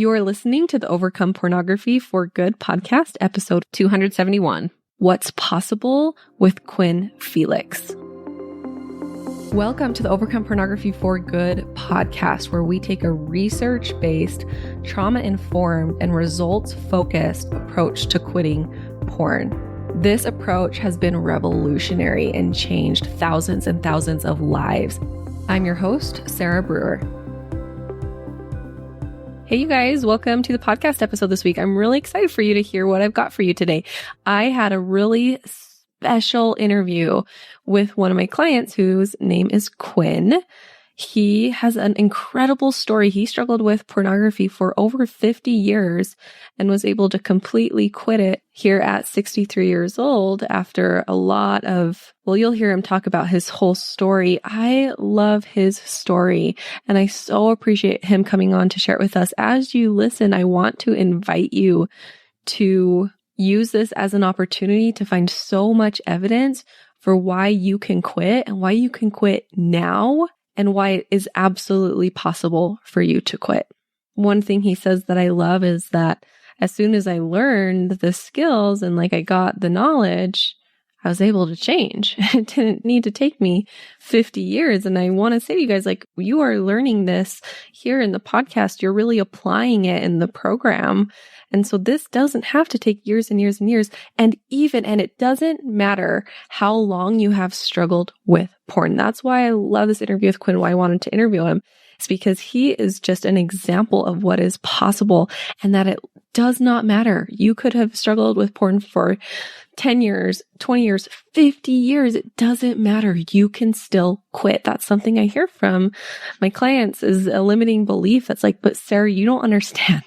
You are listening to the Overcome Pornography for Good podcast, episode 271. What's Possible with Quinn Felix. Welcome to the Overcome Pornography for Good podcast, where we take a research-based, trauma-informed, and results-focused approach to quitting porn. This approach has been revolutionary and changed thousands and thousands of lives. I'm your host, Sarah Brewer. Hey, you guys, welcome to the podcast episode this week. I'm really excited for you to hear what I've got for you today. I had a really special interview with one of my clients whose name is Quinn. He has an incredible story. He struggled with pornography for over 50 years and was able to completely quit it here at 63 years old after a lot of, well, you'll hear him talk about his whole story. I love his story, and I so appreciate him coming on to share it with us. As you listen, I want to invite you to use this as an opportunity to find so much evidence for why you can quit and why you can quit now, and why it is absolutely possible for you to quit. One thing he says that I love is that as soon as I learned the skills and I got the knowledge, I was able to change. It didn't need to take me 50 years. And I want to say to you guys, you are learning this here in the podcast. You're really applying it in the program. And so this doesn't have to take years and years and years. And it doesn't matter how long you have struggled with porn. That's why I love this interview with Quinn, why I wanted to interview him. It's because he is just an example of what is possible and that it does not matter. You could have struggled with porn for 10 years, 20 years, 50 years. It doesn't matter. You can still quit. That's something I hear from my clients is a limiting belief. That's but Sarah, you don't understand.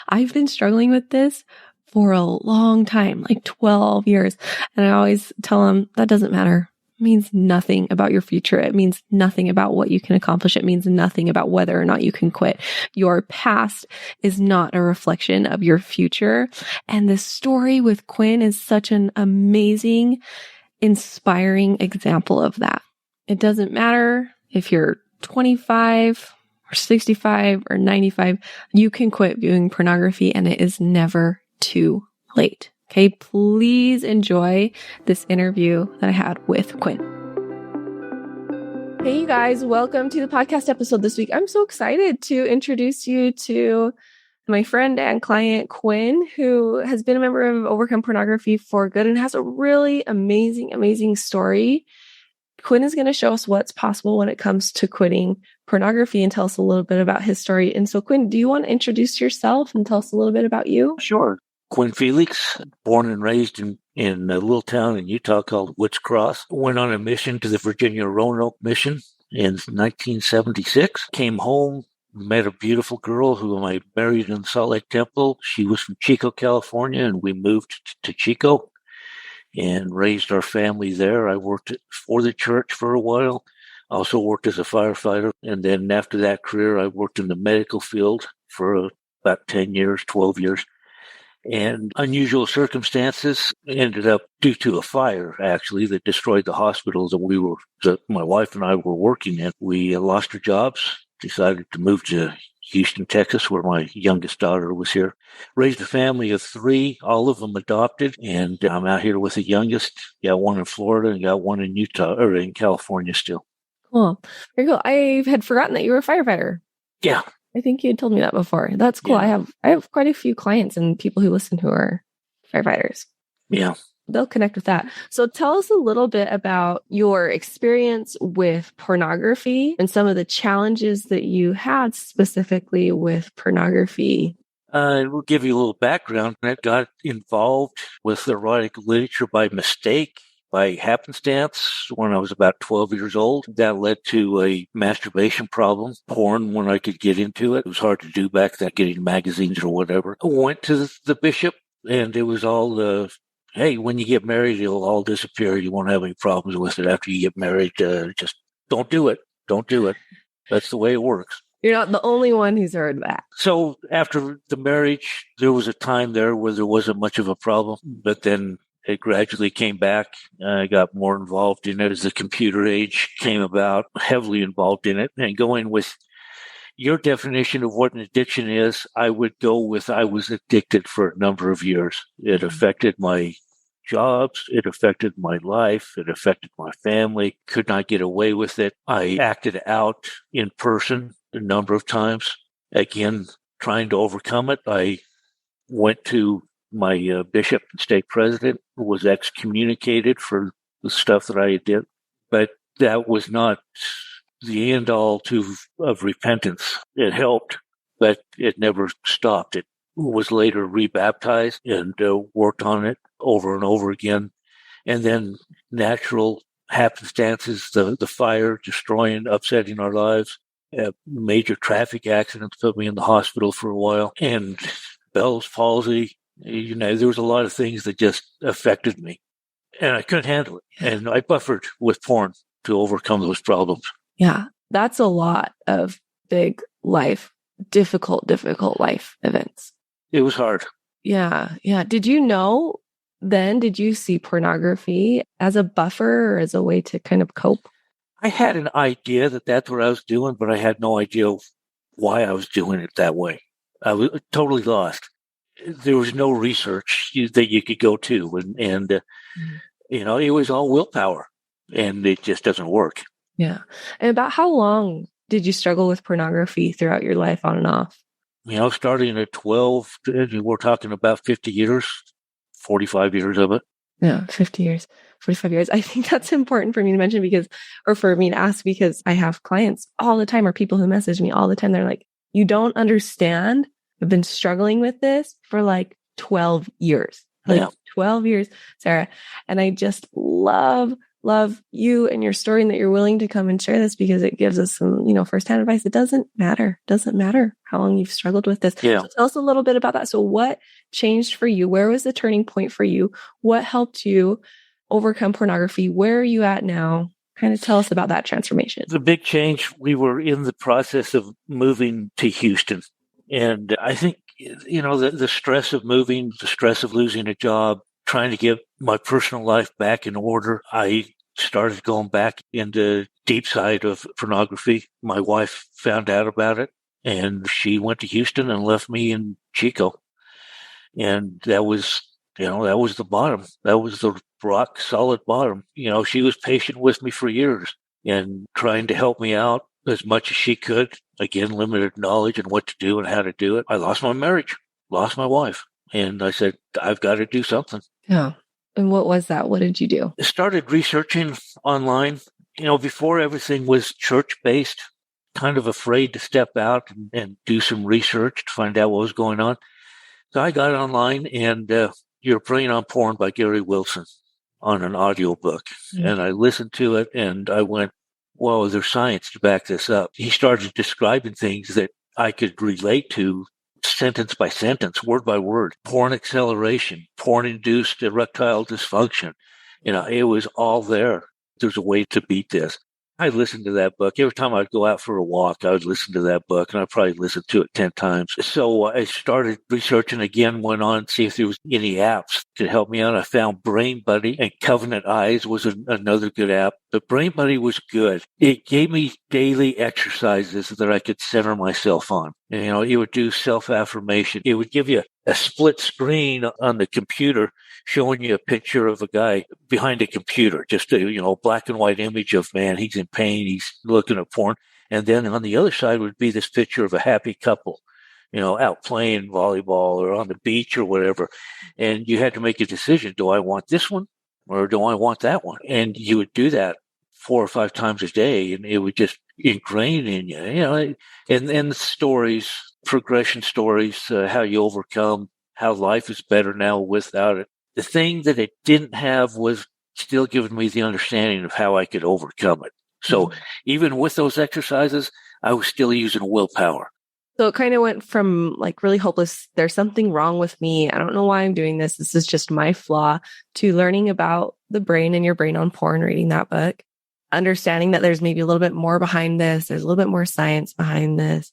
I've been struggling with this for a long time, 12 years. And I always tell them that doesn't matter. It means nothing about your future. It means nothing about what you can accomplish. It means nothing about whether or not you can quit. Your past is not a reflection of your future. And this story with Quinn is such an amazing, inspiring example of that. It doesn't matter if you're 25 or 65 or 95, you can quit viewing pornography and it is never too late. Okay, please enjoy this interview that I had with Quinn. Hey, you guys, welcome to the podcast episode this week. I'm so excited to introduce you to my friend and client, Quinn, who has been a member of Overcome Pornography for Good and has a really amazing story. Quinn is going to show us what's possible when it comes to quitting pornography and tell us a little bit about his story. And so, Quinn, do you want to introduce yourself and tell us a little bit about you? Sure. Quinn Felix, born and raised in a little town in Utah called Woods Cross. Went on a mission to the Virginia Roanoke Mission in 1976. Came home, met a beautiful girl who I married in Salt Lake Temple. She was from Chico, California, and we moved to Chico and raised our family there. I worked for the church for a while. Also worked as a firefighter. And then after that career, I worked in the medical field for about 10 years, 12 years. And unusual circumstances ended up due to a fire, actually, that destroyed the hospital that my wife and I were working in. We lost our jobs, decided to move to Houston, Texas, where my youngest daughter was here. Raised a family of 3, all of them adopted, and I'm out here with the youngest. Got one in Florida and got one in Utah, or in California still. Cool. Very cool. I had forgotten that you were a firefighter. Yeah. I think you had told me that before. That's cool. Yeah. I have quite a few clients and people who listen who are firefighters. Yeah. They'll connect with that. So tell us a little bit about your experience with pornography and some of the challenges that you had specifically with pornography. We'll give you a little background. I got involved with erotic literature by mistake, by happenstance, when I was about 12 years old. That led to a masturbation problem, porn when I could get into it. It was hard to do back then, getting magazines or whatever. I went to the bishop, and it was all hey, when you get married, it'll all disappear. You won't have any problems with it after you get married. Just don't do it. Don't do it. That's the way it works. You're not the only one who's heard that. So after the marriage, there was a time there where there wasn't much of a problem, but then it gradually came back. I got more involved in it as the computer age came about, heavily involved in it, and going with your definition of what an addiction is, I would go with I was addicted for a number of years. It affected my jobs. It affected my life. It affected my family. Could not get away with it. I acted out in person a number of times. Again, trying to overcome it. I went to my bishop and stake president, was excommunicated for the stuff that I did. But that was not the end all of repentance. It helped, but it never stopped. It was later rebaptized and worked on it over and over again. And then natural happenstances, the fire destroying, upsetting our lives, major traffic accidents put me in the hospital for a while, and Bell's palsy. There was a lot of things that just affected me, and I couldn't handle it. And I buffered with porn to overcome those problems. Yeah, that's a lot of big life, difficult life events. It was hard. Yeah. Did you know then, did you see pornography as a buffer or as a way to kind of cope? I had an idea that that's what I was doing, but I had no idea why I was doing it that way. I was totally lost. There was no research that you could go to, and it was all willpower, and it just doesn't work. Yeah. And about how long did you struggle with pornography throughout your life, on and off? Starting at 12, we're talking about 50 years, 45 years of it. Yeah, 50 years, 45 years. I think that's important for me to mention for me to ask, because I have clients all the time, or people who message me all the time. They're like, you don't understand. I've been struggling with this for like 12 years. 12 years, Sarah. And I just love you and your story, and that you're willing to come and share this, because it gives us some, firsthand advice. It doesn't matter how long you've struggled with this. Yeah. So tell us a little bit about that. So what changed for you? Where was the turning point for you? What helped you overcome pornography? Where are you at now? Kind of tell us about that transformation. The big change, we were in the process of moving to Houston. And I think, the stress of moving, the stress of losing a job, trying to get my personal life back in order, I started going back into deep side of pornography. My wife found out about it, and she went to Houston and left me in Chico. And that was the bottom. That was the rock solid bottom. She was patient with me for years and trying to help me out as much as she could. Again, limited knowledge and what to do and how to do it. I lost my marriage, lost my wife. And I said, I've got to do something. Yeah. And what was that? What did you do? I started researching online. Before everything was church-based, kind of afraid to step out and do some research to find out what was going on. So I got online, and You're Preying on Porn by Gary Wilson on an audiobook. Mm-hmm. And I listened to it, and I went, whoa, there's science to back this up. He started describing things that I could relate to sentence by sentence, word by word. Porn acceleration, porn-induced erectile dysfunction. It was all there. There's a way to beat this. I listened to that book. Every time I'd go out for a walk, I would listen to that book, and I probably listened to it 10 times. So I started researching again, went on to see if there was any apps to help me out. I found Brain Buddy, and Covenant Eyes was another good app. But Brain Buddy was good. It gave me daily exercises that I could center myself on. It would do self-affirmation. It would give you a split screen on the computer showing you a picture of a guy behind a computer, just a black and white image of, man, he's in pain, he's looking at porn. And then on the other side would be this picture of a happy couple, out playing volleyball or on the beach or whatever. And you had to make a decision. Do I want this one or do I want that one? And you would do that 4 or 5 times a day, and it would just ingrain in you, and the stories, progression stories, how you overcome, how life is better now without it. The thing that it didn't have was still giving me the understanding of how I could overcome it. So even with those exercises, I was still using willpower. So it kind of went from like really hopeless, there's something wrong with me, I don't know why I'm doing this, this is just my flaw, to learning about the brain and Your Brain on Porn, reading that book, understanding that there's maybe a little bit more behind this, there's a little bit more science behind this.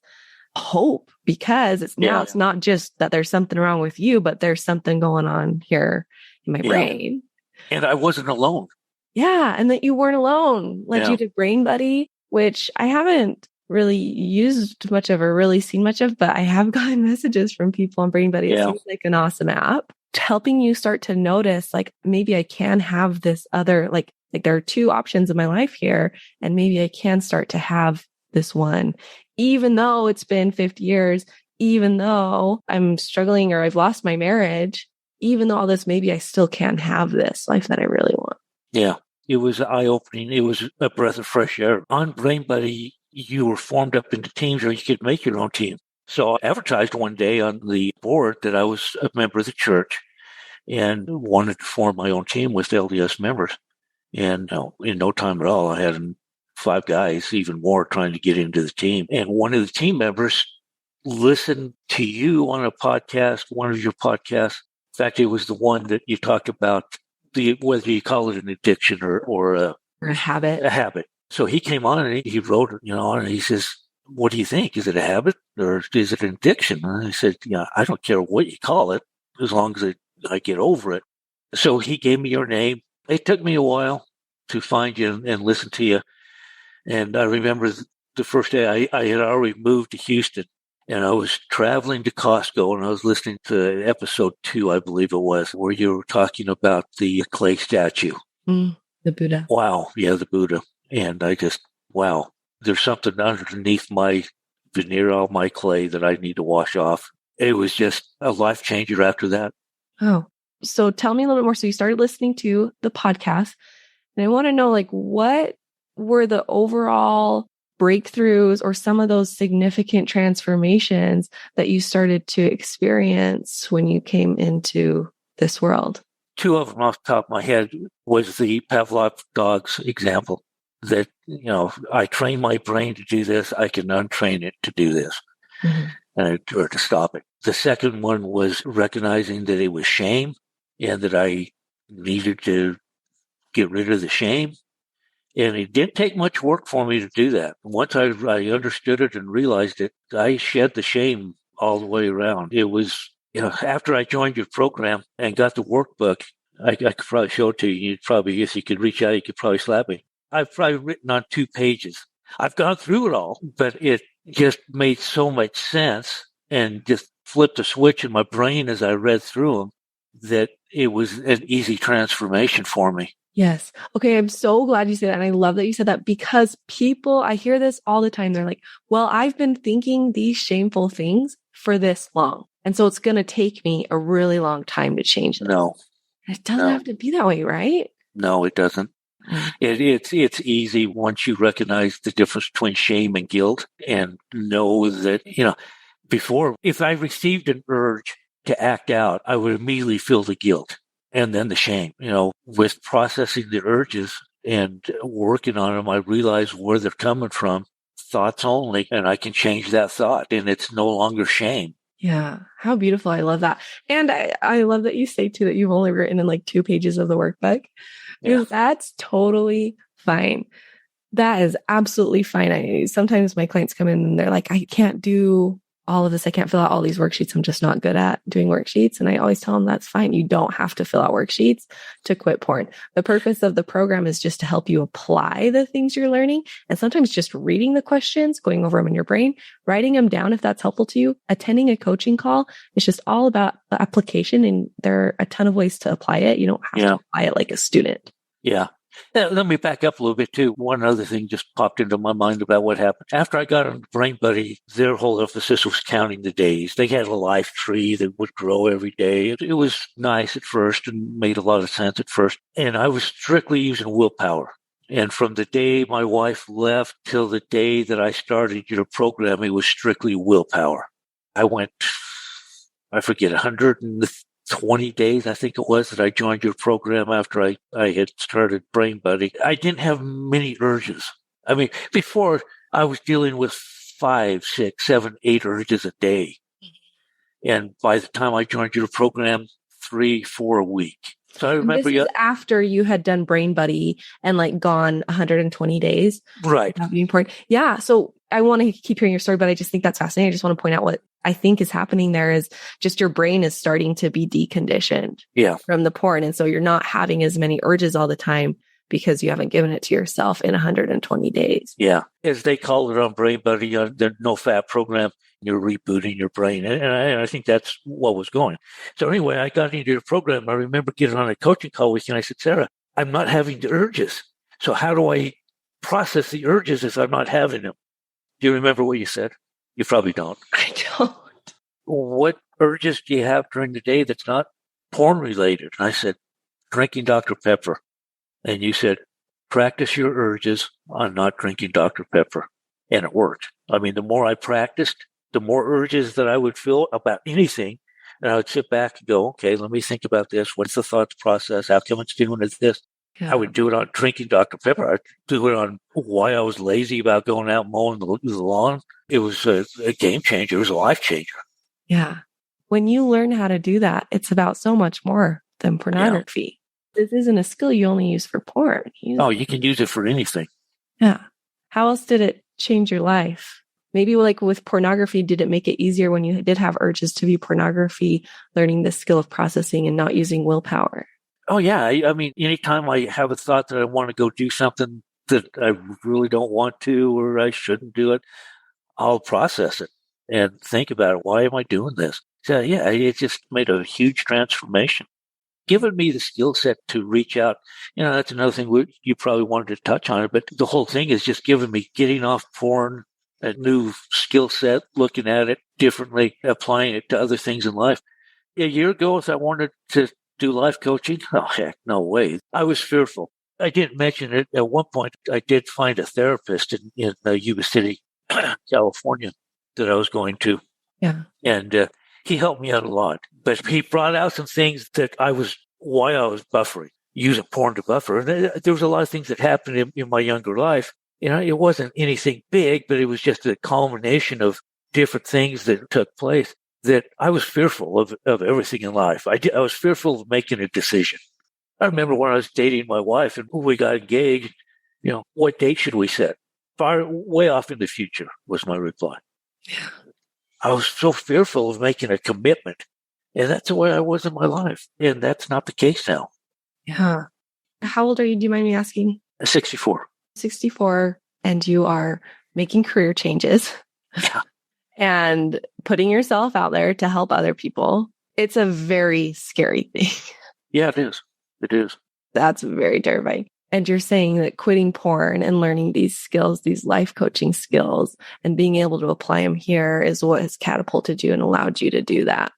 Hope, because it's not just that there's something wrong with you, but there's something going on here in my brain. And I wasn't alone. Yeah. And that you weren't alone. Led you to Brain Buddy, which I haven't really used much of or really seen much of, but I have gotten messages from people on Brain Buddy. It seems like an awesome app, helping you start to notice, like, maybe I can have this other, like there are two options in my life here, and maybe I can start to have this one, even though it's been 50 years, even though I'm struggling or I've lost my marriage, even though all this, maybe I still can have this life that I really want. Yeah, it was eye-opening. It was a breath of fresh air. On Brain Buddy, you were formed up into teams, or you could make your own team. So I advertised one day on the board that I was a member of the church and wanted to form my own team with LDS members. And in no time at all, I had 5 guys, even more, trying to get into the team. And one of the team members listened to you on a podcast, one of your podcasts. In fact, it was the one that you talked about, whether you call it an addiction or a habit. A habit. So he came on and he wrote, and he says, "What do you think? Is it a habit or is it an addiction?" And I said, "Yeah, I don't care what you call it, as long as I get over it." So he gave me your name. It took me a while to find you and listen to you. And I remember the first day I had already moved to Houston, and I was traveling to Costco, and I was listening to episode 2, I believe it was, where you were talking about the clay statue. The Buddha. Wow. Yeah, the Buddha. And I just, wow, there's something underneath my veneer, all my clay that I need to wash off. It was just a life changer after that. Oh, so tell me a little bit more. So you started listening to the podcast, and I want to know, like, what were the overall breakthroughs or some of those significant transformations that you started to experience when you came into this world? 2 of them off the top of my head was the Pavlov dog's example that, I train my brain to do this. I can untrain it to do this or to stop it. The second one was recognizing that it was shame and that I needed to get rid of the shame. And it didn't take much work for me to do that. Once I understood it and realized it, I shed the shame all the way around. It was, after I joined your program and got the workbook, I could probably show it to you. If you could reach out, you could probably slap me. I've probably written on 2 pages. I've gone through it all, but it just made so much sense and just flipped a switch in my brain as I read through them that it was an easy transformation for me. Yes. Okay. I'm so glad you said that. And I love that you said that, because I hear this all the time. They're like, well, I've been thinking these shameful things for this long, and so it's going to take me a really long time to change them. No. It doesn't have to be that way, right? No, it doesn't. It's easy once you recognize the difference between shame and guilt and know that, before, if I received an urge to act out, I would immediately feel the guilt and then the shame. With processing the urges and working on them, I realize where they're coming from, thoughts only, and I can change that thought, and it's no longer shame. Yeah. How beautiful. I love that. And I love that you say too that you've only written in like 2 pages of the workbook, because that's totally fine. That is absolutely fine. Sometimes my clients come in and they're like, I can't do all of this. I can't fill out all these worksheets. I'm just not good at doing worksheets. And I always tell them that's fine. You don't have to fill out worksheets to quit porn. The purpose of the program is just to help you apply the things you're learning. And sometimes just reading the questions, going over them in your brain, writing them down if that's helpful to you, attending a coaching call. It's just all about the application. And there are a ton of ways to apply it. You don't have to apply it like a student. Yeah. Let me back up a little bit too. One other thing just popped into my mind about what happened. After I got on Brain Buddy, their whole emphasis was counting the days. They had a life tree that would grow every day. It was nice at first and made a lot of sense at first. And I was strictly using willpower. And from the day my wife left till the day that I started your program, it was strictly willpower. I went, I forget, 120 days, I think it was, that I joined your program after I had started Brain Buddy. I didn't have many urges. I mean, before I was dealing with 5, 6, 7, 8 urges a day. And by the time I joined your program, 3, 4 a week. So I remember this is after you had done Brain Buddy and like gone 120 days. Right. Yeah. So I want to keep hearing your story, but I just think that's fascinating. I just want to point out what I think is happening there is just your brain is starting to be deconditioned from the porn. And so you're not having as many urges all the time because you haven't given it to yourself in 120 days. Yeah. As they call it on Brain Buddy, the no-fat program, you're rebooting your brain. And I think that's what was going. So anyway, I got into the program. I remember getting on a coaching call with you, and I said, Sarah, I'm not having the urges. So how do I process the urges if I'm not having them? Do you remember what you said? You probably don't. I don't. What urges do you have during the day that's not porn related? And I said, drinking Dr. Pepper. And you said, practice your urges on not drinking Dr. Pepper. And it worked. I mean, the more I practiced, the more urges that I would feel about anything. And I would sit back and go, okay, let me think about this. What's the thought process? How come it's doing this? Yeah. I would do it on drinking Dr. Pepper. I'd do it on why I was lazy about going out mowing the lawn. It was a game changer. It was a life changer. Yeah. When you learn how to do that, it's about so much more than pornography. Yeah. This isn't a skill you only use for porn. You can use it for anything. Yeah. How else did it change your life? Maybe like with pornography, did it make it easier when you did have urges to view pornography, learning the skill of processing and not using willpower? Oh, yeah. I mean, anytime I have a thought that I want to go do something that I really don't want to or I shouldn't do it, I'll process it and think about it. Why am I doing this? So, yeah, it just made a huge transformation. Given me the skill set to reach out. That's another thing you probably wanted to touch on it, but the whole thing is just giving me getting off porn, a new skill set, looking at it differently, applying it to other things in life. A year ago, if I wanted to do life coaching, oh, heck, no way. I was fearful. I didn't mention it. At one point, I did find a therapist in Yuba City, California, that I was going to. Yeah. And he helped me out a lot. But he brought out some things why I was buffering, using porn to buffer. And there was a lot of things that happened in my younger life. It wasn't anything big, but it was just a culmination of different things that took place that I was fearful of everything in life. I was fearful of making a decision. I remember when I was dating my wife and we got engaged, what date should we set? Way off in the future was my reply. Yeah. I was so fearful of making a commitment. And that's the way I was in my life. And that's not the case now. Yeah. How old are you? Do you mind me asking? 64. 64. And you are making career changes. Yeah. And putting yourself out there to help other people. It's a very scary thing. Yeah, it is. It is. That's very terrifying. And you're saying that quitting porn and learning these skills, these life coaching skills, and being able to apply them here is what has catapulted you and allowed you to do that.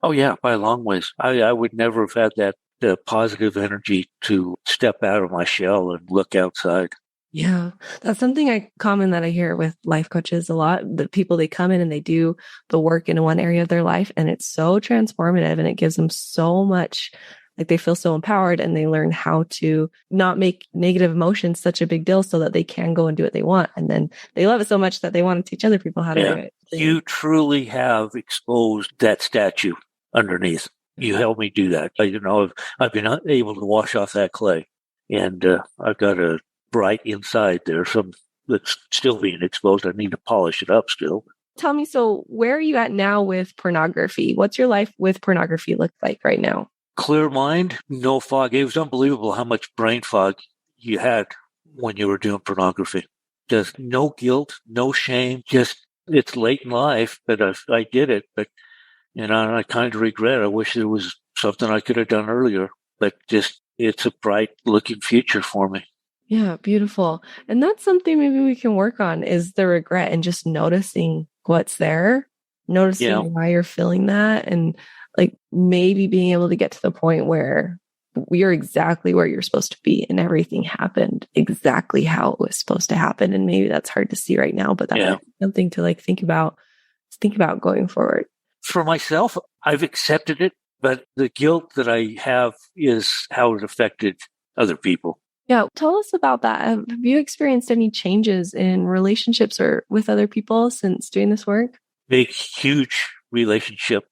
Oh, yeah, by a long ways. I would never have had that positive energy to step out of my shell and look outside. Yeah, that's something common that I hear with life coaches a lot. The people, they come in and they do the work in one area of their life, and it's so transformative and it gives them so much, like they feel so empowered, and they learn how to not make negative emotions such a big deal so that they can go and do what they want. And then they love it so much that they want to teach other people how to do it. You truly have exposed that statue underneath. You helped me do that. I've been able to wash off that clay, and I've got a bright inside there, some that's still being exposed. I need to polish it up still. Tell me, so where are you at now with pornography? What's your life with pornography look like right now? Clear mind, no fog. It was unbelievable how much brain fog you had when you were doing pornography. Just no guilt, no shame. Just, it's late in life, but I did it. But, I kind of regret. I wish there was something I could have done earlier. But just, it's a bright looking future for me. Yeah, beautiful. And that's something maybe we can work on, is the regret and just noticing what's there, noticing why you're feeling that, and like maybe being able to get to the point where you're exactly where you're supposed to be and everything happened exactly how it was supposed to happen. And maybe that's hard to see right now, but that's something to like think about going forward. For myself, I've accepted it, but the guilt that I have is how it affected other people. Yeah. Tell us about that. Have you experienced any changes in relationships or with other people since doing this work? Big, huge relationship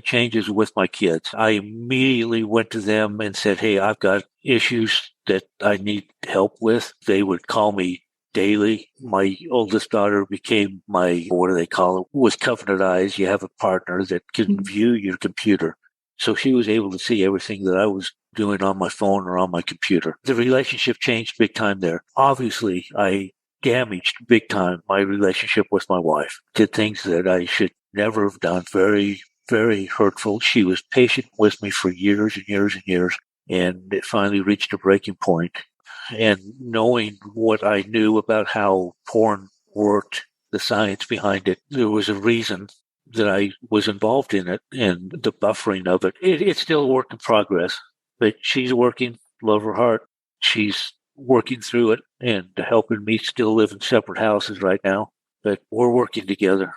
changes with my kids. I immediately went to them and said, hey, I've got issues that I need help with. They would call me daily. My oldest daughter became my, what do they call it? Was covenant eyes. You have a partner that can view your computer. So she was able to see everything that I was doing on my phone or on my computer. The relationship changed big time there. Obviously, I damaged big time my relationship with my wife. Did things that I should never have done. Very, very hurtful. She was patient with me for years and years and years. And it finally reached a breaking point. And knowing what I knew about how porn worked, the science behind it, there was a reason that I was involved in it and the buffering of it. It's still a work in progress, but she's working, love her heart. She's working through it and helping me still live in separate houses right now, but we're working together.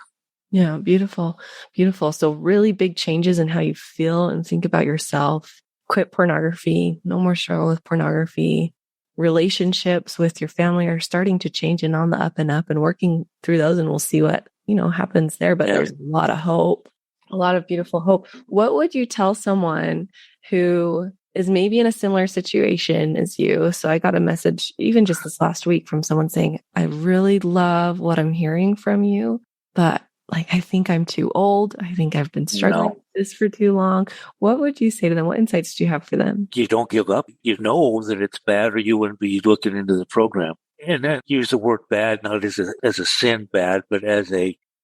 Yeah, beautiful, beautiful. So really big changes in how you feel and think about yourself. Quit pornography, no more struggle with pornography. Relationships with your family are starting to change and on the up and up, and working through those, and we'll see what happens there. But there's a lot of hope, a lot of beautiful hope. What would you tell someone who is maybe in a similar situation as you? So I got a message even just this last week from someone saying, I really love what I'm hearing from you, but I think I'm too old. I think I've been struggling with this for too long. What would you say to them? What insights do you have for them? You don't give up. You know that it's bad or you wouldn't be looking into the program. And then use the word bad, not as a sin bad, but as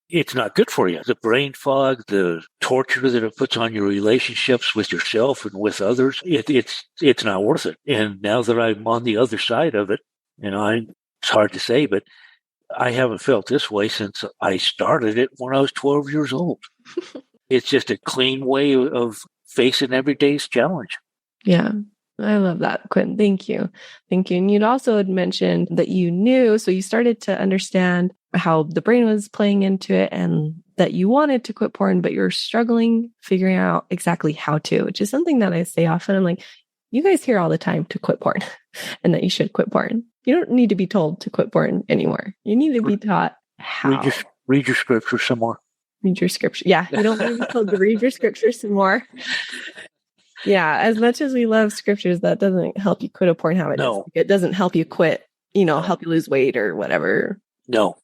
it's not good for you. The brain fog, the torture that it puts on your relationships with yourself and with others, it's not worth it. And now that I'm on the other side of it, it's hard to say, but I haven't felt this way since I started it when I was 12 years old. It's just a clean way of facing every day's challenge. Yeah, I love that, Quinn. Thank you. Thank you. And you'd also had mentioned that you knew, so you started to understand how the brain was playing into it and that you wanted to quit porn, but you're struggling figuring out exactly how to, which is something that I say often. I'm like, you guys hear all the time to quit porn and that you should quit porn. You don't need to be told to quit porn anymore. You need to be taught how. Read your scripture some more. Read your scripture. Yeah, you don't need to be told to read your scripture some more. Yeah, as much as we love scriptures, that doesn't help you quit a porn habit. No. It doesn't help you quit, help you lose weight or whatever. No.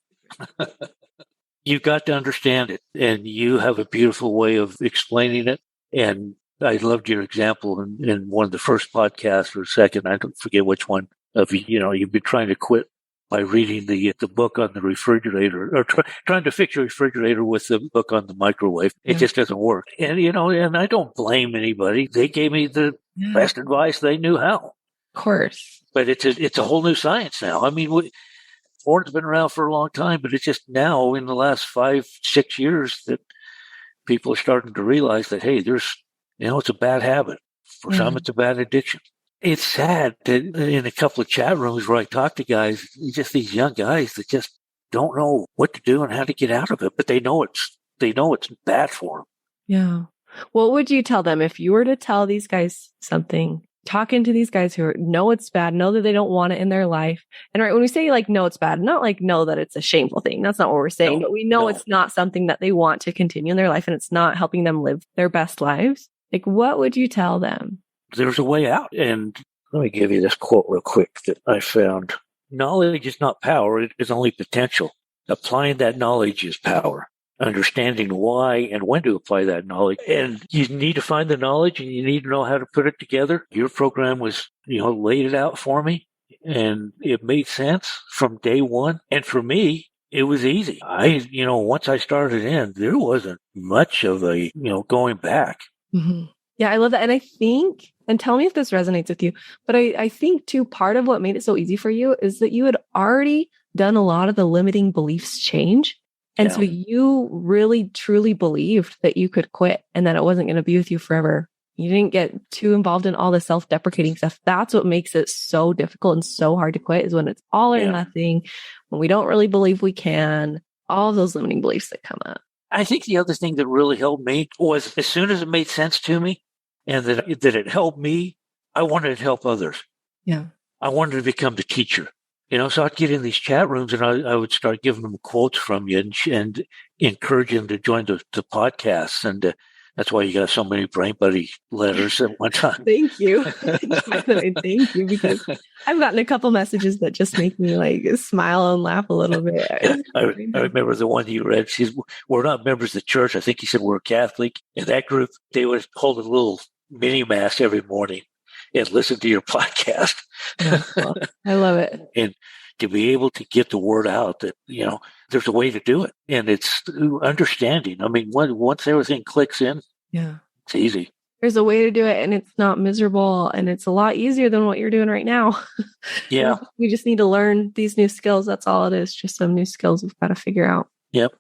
You've got to understand it, and you have a beautiful way of explaining it. And I loved your example in one of the first podcasts or second, I don't forget which one, of you've been trying to quit by reading the book on the refrigerator or trying to fix your refrigerator with the book on the microwave. It just doesn't work. And, and I don't blame anybody. They gave me the best advice they knew how. Of course. But it's a whole new science now. I mean, porn's been around for a long time, but it's just now in the last 5-6 years that people are starting to realize that, hey, it's a bad habit. For some, it's a bad addiction. It's sad that in a couple of chat rooms where I talk to guys, just these young guys that just don't know what to do and how to get out of it, but they know it's bad for them. Yeah. What would you tell them if you were to tell these guys something? Talking to these guys who know it's bad, know that they don't want it in their life. And right, when we say know it's bad, not know that it's a shameful thing. That's not what we're saying, but we know it's not something that they want to continue in their life and it's not helping them live their best lives. What would you tell them? There's a way out. And let me give you this quote real quick that I found. Knowledge is not power. It is only potential. Applying that knowledge is power. Understanding why and when to apply that knowledge. And you need to find the knowledge and you need to know how to put it together. Your program was, laid it out for me and it made sense from day one. And for me, it was easy. Once I started in, there wasn't much of a, going back. Mm-hmm. Yeah, I love that. And I think, and tell me if this resonates with you, but I think too, part of what made it so easy for you is that you had already done a lot of the limiting beliefs change. And so you really, truly believed that you could quit and that it wasn't going to be with you forever. You didn't get too involved in all the self-deprecating stuff. That's what makes it so difficult and so hard to quit, is when it's all or nothing, when we don't really believe we can, all those limiting beliefs that come up. I think the other thing that really helped me was as soon as it made sense to me and that it helped me, I wanted to help others. Yeah. I wanted to become the teacher. So I'd get in these chat rooms and I would start giving them quotes from you and encourage them to join the podcasts and That's why you got so many Brain Buddy letters at one time. Thank you. Thank you, because I've gotten a couple messages that just make me like smile and laugh a little bit. Yeah, I remember the one you read. We're not members of the church. I think he said we're Catholic. In that group, they would hold a little mini mass every morning and listen to your podcast. Well, I love it. And to be able to get the word out that, there's a way to do it. And it's understanding. I mean, once everything clicks in, it's easy. There's a way to do it, and it's not miserable, and it's a lot easier than what you're doing right now. Yeah. We just need to learn these new skills. That's all it is. Just some new skills we've got to figure out. Yep.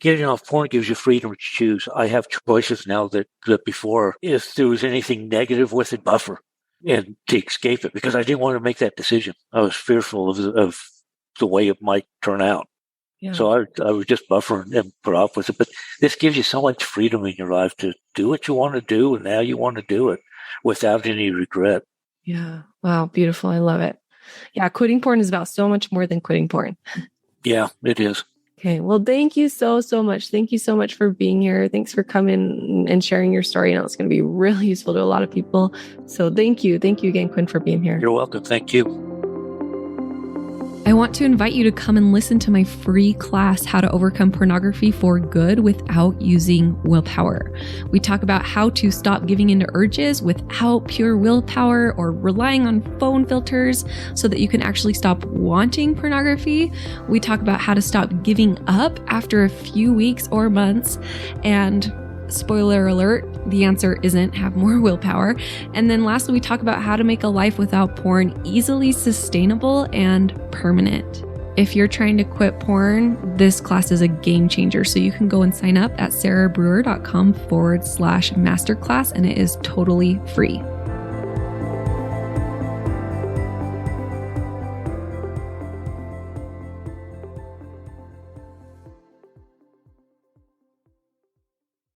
Getting off porn gives you freedom to choose. I have choices now that before, if there was anything negative with it, buffer and to escape it, because I didn't want to make that decision. I was fearful of the way it might turn out. Yeah. So I would just buffer and put off with it. But this gives you so much freedom in your life to do what you want to do and how you want to do it without any regret. Yeah. Wow. Beautiful. I love it. Yeah. Quitting porn is about so much more than quitting porn. Yeah, it is. Okay. Well, thank you so much. Thank you so much for being here. Thanks for coming and sharing your story. I know it's going to be really useful to a lot of people. So thank you. Thank you again, Quinn, for being here. You're welcome. Thank you. I want to invite you to come and listen to my free class, How to Overcome Pornography for Good Without Using Willpower. We talk about how to stop giving into urges without pure willpower or relying on phone filters so that you can actually stop wanting pornography. We talk about how to stop giving up after a few weeks or months. And spoiler alert, the answer isn't have more willpower. And then lastly, we talk about how to make a life without porn easily sustainable and permanent. If you're trying to quit porn, this class is a game changer. So you can go and sign up at sarahbrewer.com/masterclass, and it is totally free.